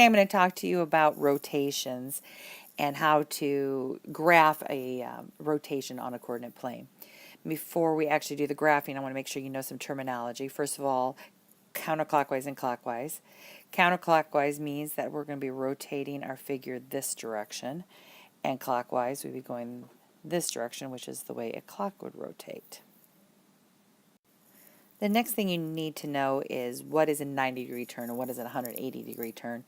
today I'm going to talk to you about rotations and how to graph a rotation on a coordinate plane. Before we actually do the graphing, I want to make sure you know some terminology. First of all, counterclockwise and clockwise. Counterclockwise means that we're going to be rotating our figure this direction, and clockwise we'd be going this direction, which is the way a clock would rotate. The next thing you need to know is what is a 90-degree turn and what is a 180-degree turn.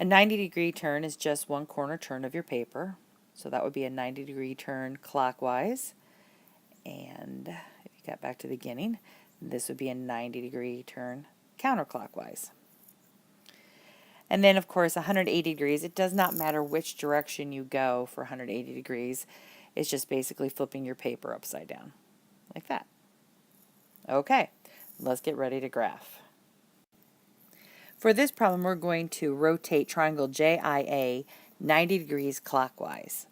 A 90-degree turn is just one corner turn of your paper. So that would be a 90-degree turn clockwise. And if you got back to the beginning, this would be a 90-degree turn counterclockwise. And then, of course, 180 degrees, it does not matter which direction you go for 180 degrees. It's just basically flipping your paper upside down, like that. Okay, let's get ready to graph. For this problem, we're going to rotate triangle JIA 90 degrees clockwise.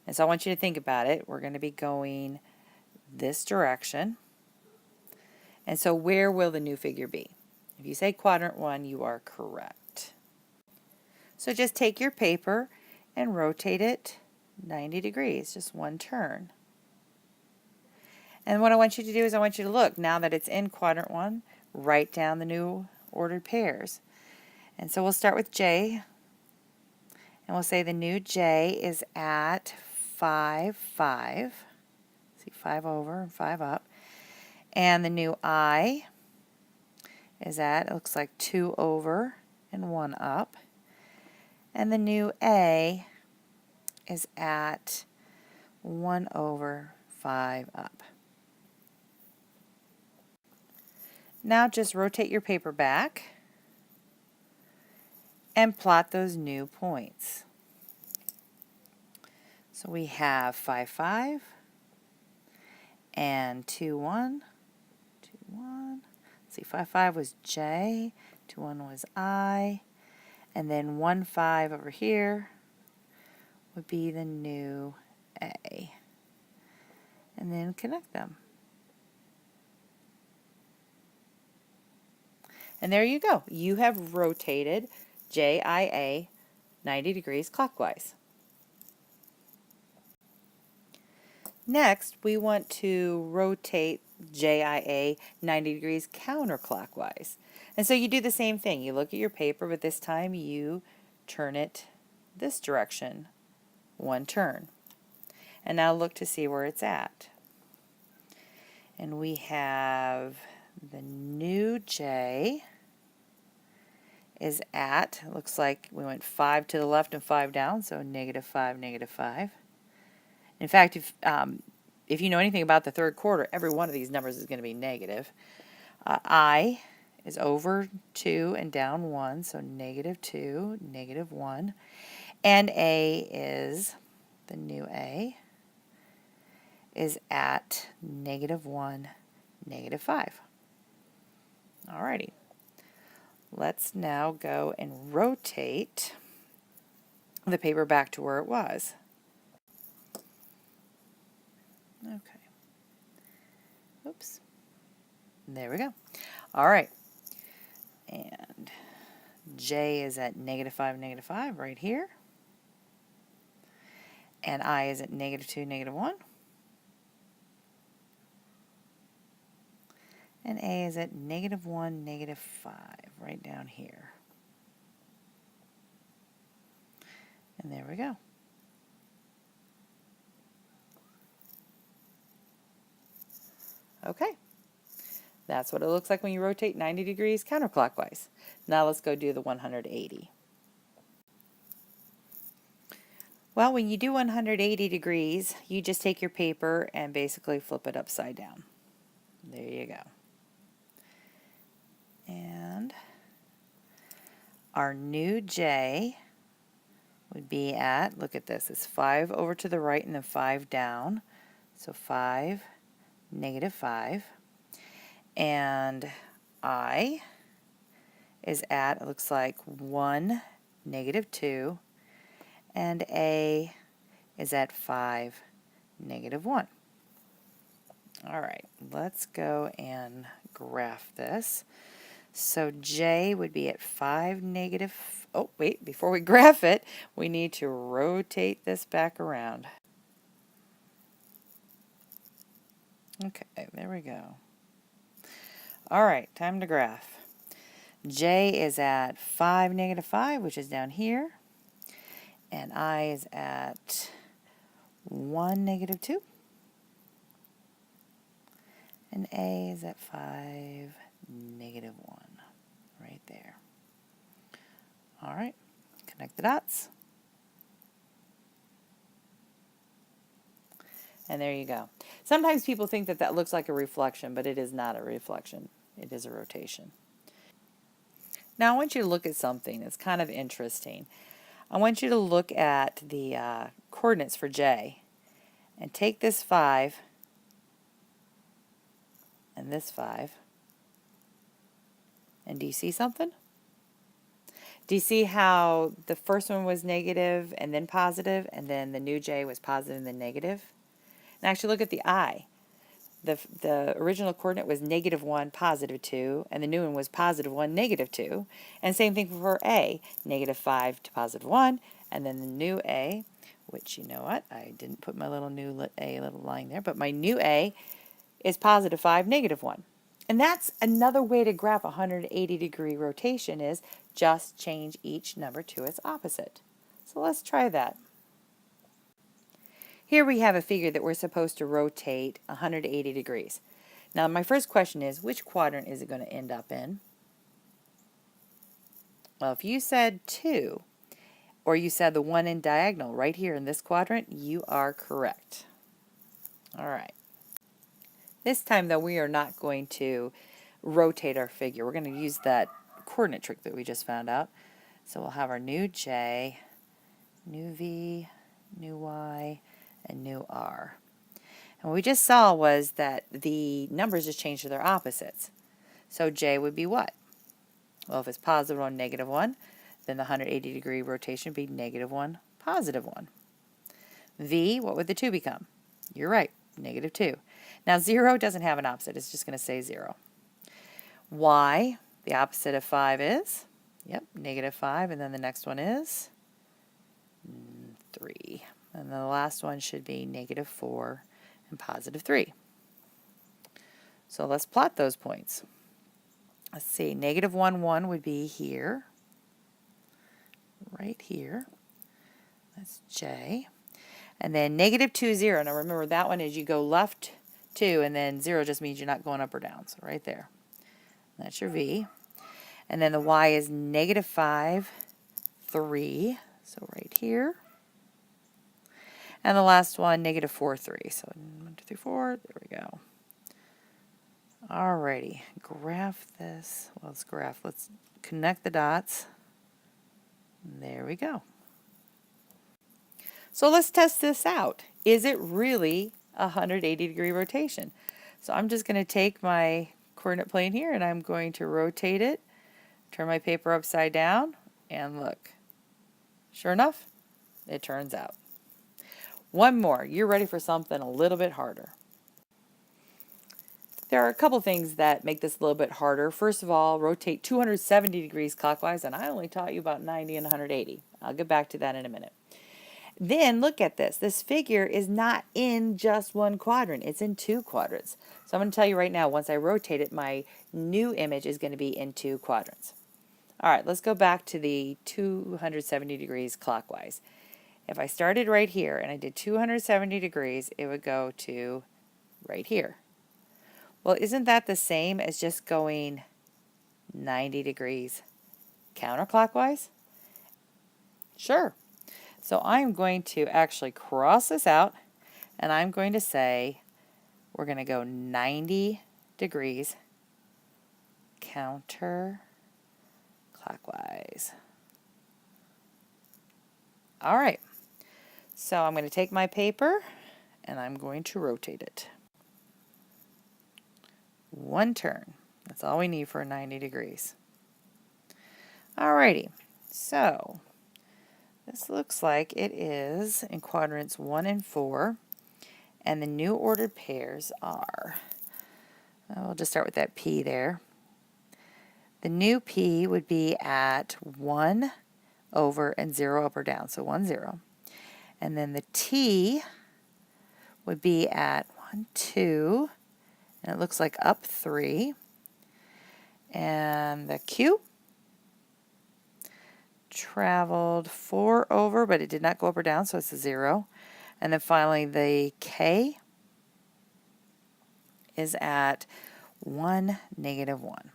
And so I want you to think about it. We're going to be going this direction. And so where will the new figure be? If you say quadrant 1, you are correct. So just take your paper and rotate it 90 degrees, just one turn. And what I want you to do is I want you to look, now that it's in quadrant 1, write down the new ordered pairs. And so we'll start with J, and we'll say the new J is at 5, 5. See, 5 over and 5 up. And the new I is at, it looks like 2 over and 1 up. And the new A is at 1 over 5 up. Now just rotate your paper back and plot those new points. So we have 5, 5 and 2, 1, 2, 1. Let's see, 5, 5 was J, 2, 1 was I, and then 1, 5 over here would be the new A. And then connect them. And there you go. You have rotated JIA 90 degrees clockwise. Next, we want to rotate JIA 90 degrees counterclockwise. And so you do the same thing. You look at your paper, but this time you turn it this direction, one turn. And now look to see where it's at. And we have the new J is at, it looks like we went 5 to the left and 5 down, so negative 5, negative 5. In fact, if you know anything about the third quarter, every one of these numbers is going to be negative. I is over 2 and down 1, so negative 2, negative 1. And A is, the new A, is at negative 1, negative 5. Alrighty. Let's now go and rotate the paper back to where it was. Okay. Oops. There we go. All right. And J is at negative 5 right here. And I is at negative 2, negative 1. And A is at negative 1, negative 5, right down here. And there we go. Okay. That's what it looks like when you rotate 90 degrees counterclockwise. Now let's go do the 180. Well, when you do 180 degrees, you just take your paper and basically flip it upside down. There you go. And our new J would be at, look at this, it's 5 over to the right and then 5 down. So 5, negative 5. And I is at, it looks like 1, negative 2. And A is at 5, negative 1. All right, let's go and graph this. So J would be at 5 negative, oh wait, before we graph it, we need to rotate this back around. Okay, there we go. All right, time to graph. J is at 5 negative 5, which is down here. And I is at 1 negative 2. And A is at 5 negative 1, right there. All right, connect the dots. And there you go. Sometimes people think that that looks like a reflection, but it is not a reflection. It is a rotation. Now I want you to look at something that's kind of interesting. I want you to look at the coordinates for J and take this 5 and this 5. And do you see something? Do you see how the first one was negative and then positive, and then the new J was positive and then negative? And actually look at the I. The original coordinate was negative 1, positive 2, and the new one was positive 1, negative 2. And same thing for A, negative 5 to positive 1, and then the new A, which you know what, I didn't put my little new A little line there, but my new A is positive 5, negative 1. And that's another way to graph a 180-degree rotation is just change each number to its opposite. So let's try that. Here we have a figure that we're supposed to rotate 180 degrees. Now my first question is, which quadrant is it going to end up in? Well, if you said 2, or you said the one in diagonal right here in this quadrant, you are correct. All right. This time, though, we are not going to rotate our figure. We're going to use that coordinate trick that we just found out. So we'll have our new J, new V, new Y, and new R. And what we just saw was that the numbers just changed to their opposites. So J would be what? Well, if it's positive 1, negative 1, then the 180-degree rotation would be negative 1, positive 1. V, what would the 2 become? You're right, negative 2. Now 0 doesn't have an opposite, it's just going to say 0. Y, the opposite of 5 is? Yep, negative 5, and then the next one is 3. And then the last one should be negative 4 and positive 3. So let's plot those points. Let's see, negative 1, 1 would be here, right here. That's J. And then negative 2, 0. Now remember, that one is you go left 2, and then 0 just means you're not going up or down. So right there. That's your V. And then the Y is negative 5, 3. So right here. And the last one, negative 4, 3. So 1, 2, 3, 4. There we go. Alrighty. Graph this. Well, let's connect the dots. There we go. So let's test this out. Is it really a 180-degree rotation? So I'm just going to take my coordinate plane here and I'm going to rotate it, turn my paper upside down, and look. Sure enough, it turns out. One more. You're ready for something a little bit harder. There are a couple things that make this a little bit harder. First of all, rotate 270 degrees clockwise, and I only taught you about 90 and 180. I'll get back to that in a minute. Then look at this. This figure is not in just one quadrant. It's in 2 quadrants. So I'm going to tell you right now, once I rotate it, my new image is going to be in 2 quadrants. All right, let's go back to the 270 degrees clockwise. If I started right here and I did 270 degrees, it would go to right here. Well, isn't that the same as just going 90 degrees counterclockwise? Sure. So I'm going to actually cross this out, and I'm going to say we're going to go 90 degrees counterclockwise. All right. So I'm going to take my paper, and I'm going to rotate it. 1 turn. That's all we need for 90 degrees. Alrighty. So this looks like it is in quadrants 1 and 4, and the new ordered pairs are, we'll just start with that P there. The new P would be at 1 over and 0 up or down, so 1, 0. And then the T would be at 1, 2, and it looks like up 3. And the Q traveled 4 over, but it did not go up or down, so it's a 0. And then finally the K is at 1, negative 1.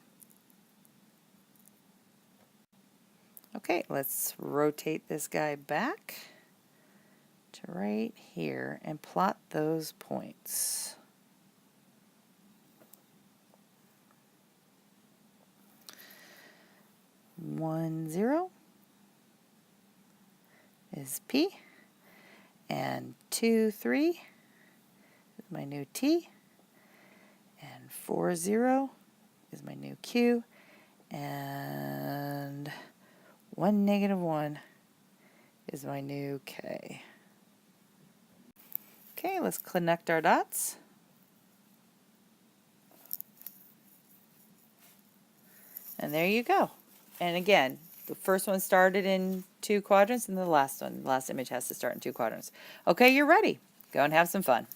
Okay, let's rotate this guy back to right here and plot those points. One, 0 is P, and 2, 3 is my new T, and 4, 0 is my new Q, and 1, negative 1 is my new K. Okay, let's connect our dots. And there you go. And again, the first one started in 2 quadrants, and the last image has to start in 2 quadrants. Okay, you're ready. Go and have some fun.